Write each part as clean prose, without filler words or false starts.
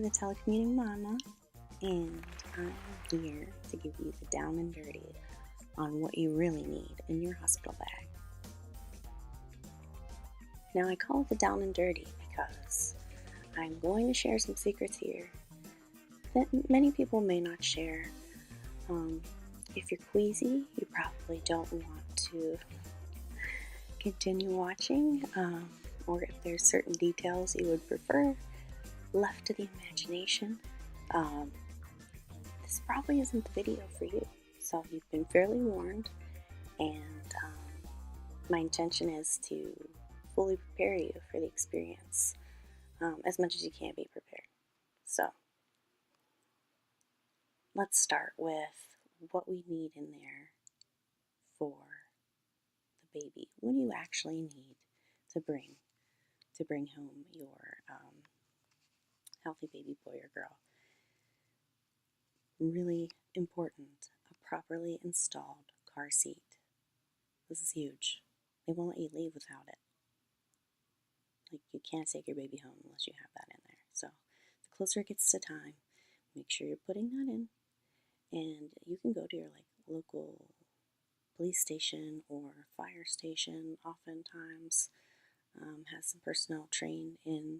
the Telecommuting Mama, and I'm here to give you the down and dirty on what you really need in your hospital bag. Now, I call it the down and dirty because I'm going to share some secrets here that many people may not share. If you're queasy, you probably don't want to continue watching, or if there's certain details you would prefer left to the imagination. This probably isn't the video for you, so you've been fairly warned, and my intention is to fully prepare you for the experience as much as you can be prepared. So let's start with what we need in there for the baby. What do you actually need to bring home your healthy baby boy or girl? Really important, a properly installed car seat. This is huge. They won't let you leave without it. Like, you can't take your baby home unless you have that in there. So the closer it gets to time, make sure you're putting that in. And you can go to your local police station or fire station. Oftentimes has some personnel trained in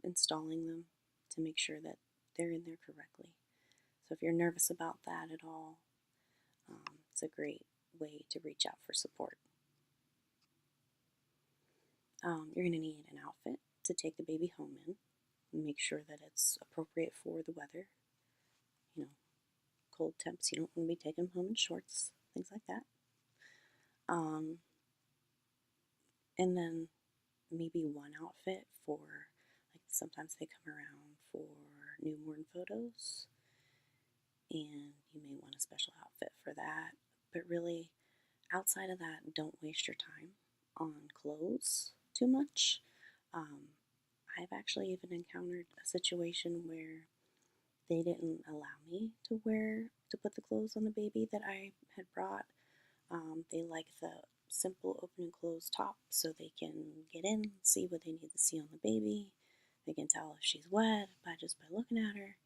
installing them to make sure that they're in there correctly. So if you're nervous about that at all, it's a great way to reach out for support. You're going to need an outfit to take the baby home in. Make sure that it's appropriate for the weather. You know, cold temps, you don't want to be taking them home in shorts, things like that. And then maybe one outfit for, sometimes they come around for newborn photos, and you may want a special outfit for that. But really, outside of that, don't waste your time on clothes too much. I've actually even encountered a situation where they didn't allow me to put the clothes on the baby that I had brought. They like the simple open and close top so they can get in, see what they need to see on the baby. They can tell if she's wet just by looking at her.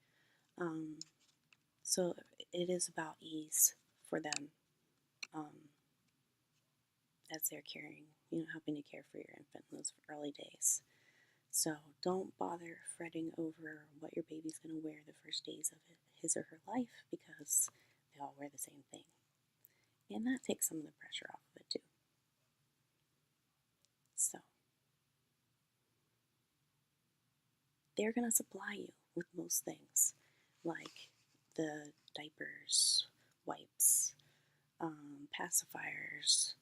So it is about ease for them as they're helping to care for your infant in those early days. So don't bother fretting over what your baby's going to wear the first days of his or her life, because they all wear the same thing. And that takes some of the pressure off of it too. So they're going to supply you with most things, like the diapers, wipes, pacifiers.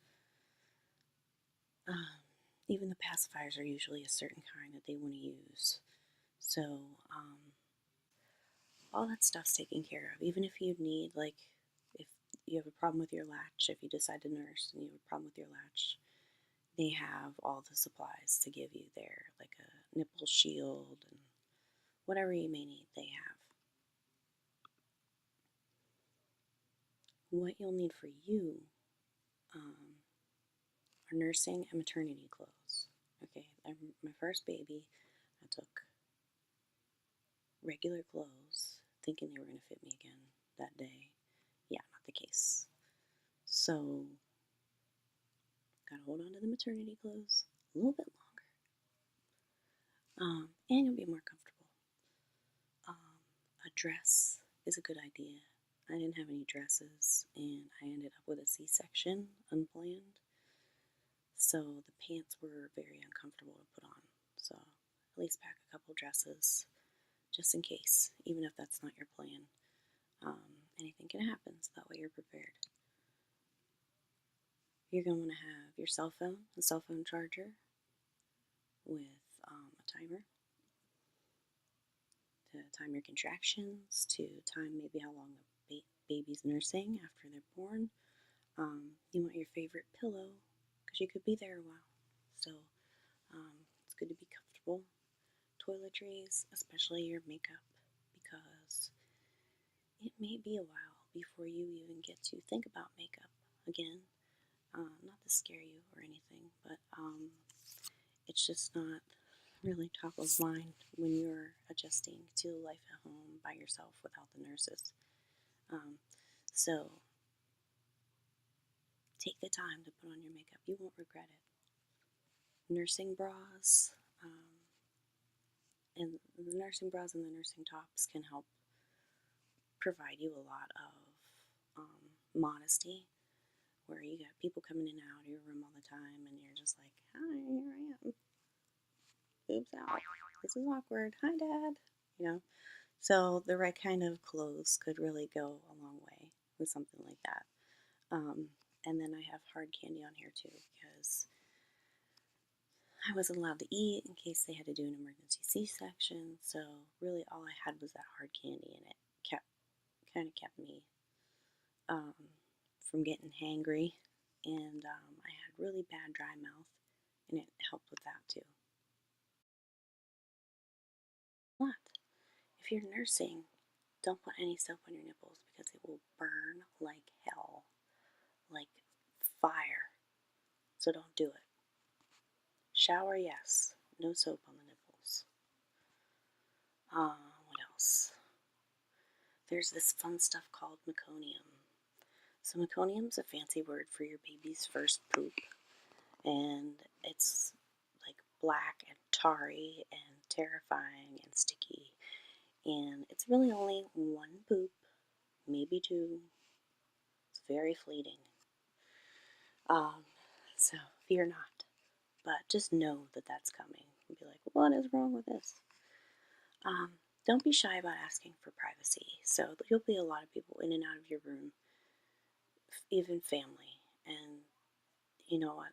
Even the pacifiers are usually a certain kind that they want to use. So all that stuff's taken care of. Even if you need, if you have a problem with your latch, if you decide to nurse and you have a problem with your latch, they have all the supplies to give you there, like a nipple shield and whatever you may need, they have. What you'll need for you are nursing and maternity clothes. Okay, my first baby, I took regular clothes, thinking they were going to fit me again that day. Yeah, not the case. So, gotta hold on to the maternity clothes a little bit longer. And you'll be more comfortable. A dress is a good idea. I didn't have any dresses, and I ended up with a C-section, unplanned. So the pants were very uncomfortable to put on. So at least pack a couple dresses, just in case, even if that's not your plan. Anything can happen, so that way you're prepared. You're going to want to have your cell phone, a cell phone charger with a timer to time your contractions, to time maybe how long the baby's nursing after they're born. You want your favorite pillow, because you could be there a while. So it's good to be comfortable. Toiletries, especially your makeup, because it may be a while before you even get to think about makeup again. Not to scare you or anything, but it's just not really top of mind when you're adjusting to life at home by yourself without the nurses. Um, so take the time to put on your makeup. You won't regret it. Nursing bras, and the nursing bras and the nursing tops can help provide you a lot of modesty, where you got people coming in and out of your room all the time, and you're just like, hi, here I am. Boobs out. This is awkward. Hi, Dad. You know? So the right kind of clothes could really go a long way with something like that. And then I have hard candy on here too, because I wasn't allowed to eat in case they had to do an emergency C-section. So really, all I had was that hard candy, and it kept me um, from getting hangry. And I had really bad dry mouth, and it helped with that too. But if you're nursing, don't put any soap on your nipples because it will burn like hell, like fire. So don't do it. Shower, yes. No soap on the nipples. What else? There's this fun stuff called meconium. So meconium's a fancy word for your baby's first poop, and it's like black and tarry and terrifying and sticky. And it's really only one poop, maybe two. It's very fleeting. Um, so fear not, but just know that that's coming. And be like, what is wrong with this? Don't be shy about asking for privacy. So you'll be a lot of people in and out of your room, even family. And you know what?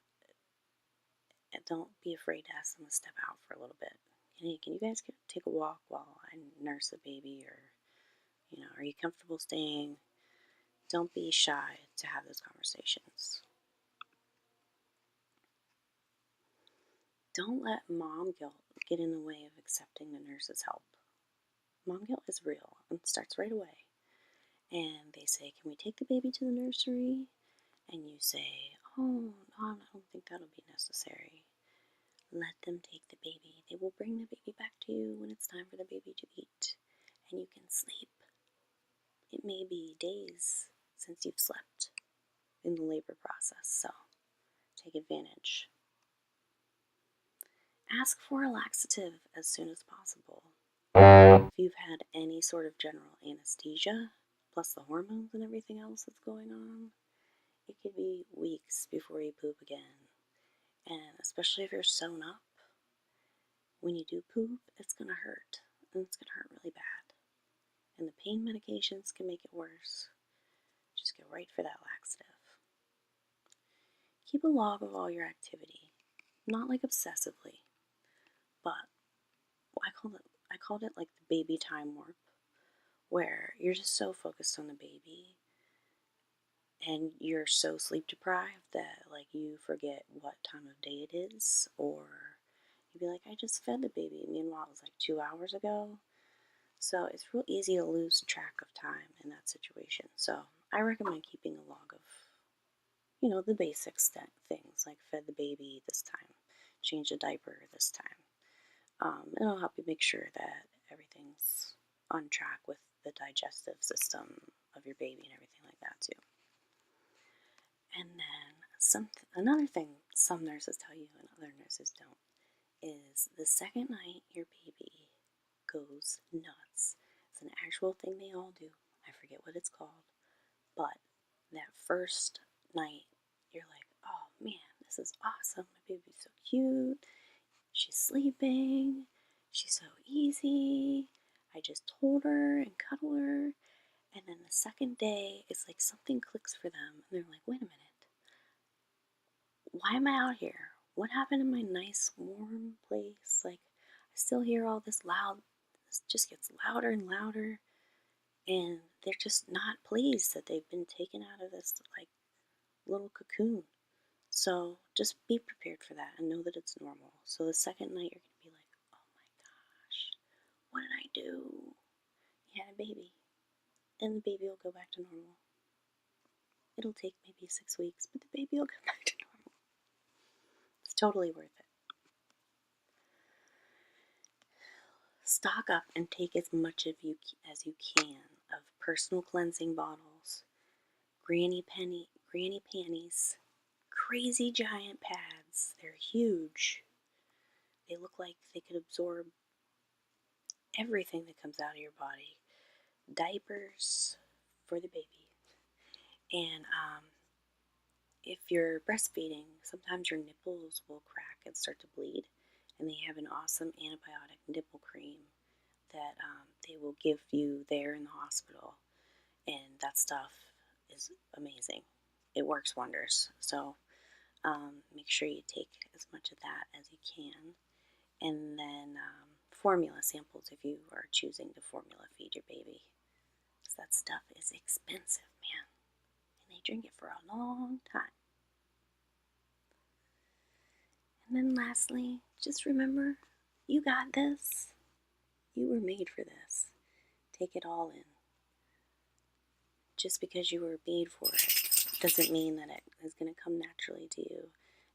Don't be afraid to ask them to step out for a little bit. Can you guys take a walk while I nurse a baby? Or, are you comfortable staying? Don't be shy to have those conversations. Don't let mom guilt get in the way of accepting the nurse's help. Mom guilt is real and starts right away. And they say, can we take the baby to the nursery? And you say, oh, no, I don't think that'll be necessary. Let them take the baby. They will bring the baby back to you when it's time for the baby to eat. And you can sleep. It may be days since you've slept in the labor process, so take advantage. Ask for a laxative as soon as possible. If you've had any sort of general anesthesia, plus the hormones and everything else that's going on, it could be weeks before you poop again. And especially if you're sewn up, when you do poop, it's going to hurt. And it's going to hurt really bad. And the pain medications can make it worse. Just go right for that laxative. Keep a log of all your activity. Not like obsessively, but I called it like the baby time warp, where you're just so focused on the baby and you're so sleep deprived that like you forget what time of day it is, or you'd be like, I just fed the baby. Meanwhile, it was like 2 hours ago. So it's real easy to lose track of time in that situation. So I recommend keeping a log of, the basic things like fed the baby this time, change the diaper this time. It'll help you make sure that everything's on track with the digestive system of your baby and everything like that too. And then another thing some nurses tell you and other nurses don't is the second night your baby goes nuts. It's an actual thing they all do. I forget what it's called. But that first night, you're like, oh man, this is awesome. My baby's so cute. She's sleeping. She's so easy. I just hold her and cuddle her. And then the second day, it's like something clicks for them. And they're like, wait a minute. Why am I out here? What happened in my nice, warm place? Like, I still hear all this this just gets louder and louder. And they're just not pleased that they've been taken out of this, like, little cocoon. So just be prepared for that and know that it's normal. So the second night, you're going to be like, oh my gosh, what did I do? You had a baby. And the baby will go back to normal. It'll take maybe 6 weeks, but the baby will go back to normal. It's totally worth it. stock up and take as much of you as you can of personal cleansing bottles, granny panties, crazy giant pads. They're huge. They look like they could absorb everything that comes out of your body. Diapers for the baby. And if you're breastfeeding, sometimes your nipples will crack and start to bleed. And they have an awesome antibiotic nipple cream that they will give you there in the hospital. And that stuff is amazing. It works wonders. So make sure you take as much of that as you can. And then formula samples if you are choosing to formula feed your baby. Because that stuff is expensive, man. And they drink it for a long time. And then lastly, just remember, you got this. You were made for this. Take it all in. Just because you were made for it doesn't mean that it is going to come naturally to you,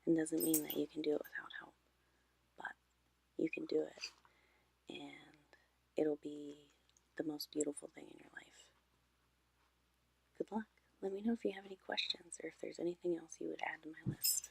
and doesn't mean that you can do it without help. But you can do it, and it'll be the most beautiful thing in your life. Good luck. Let me know if you have any questions or if there's anything else you would add to my list.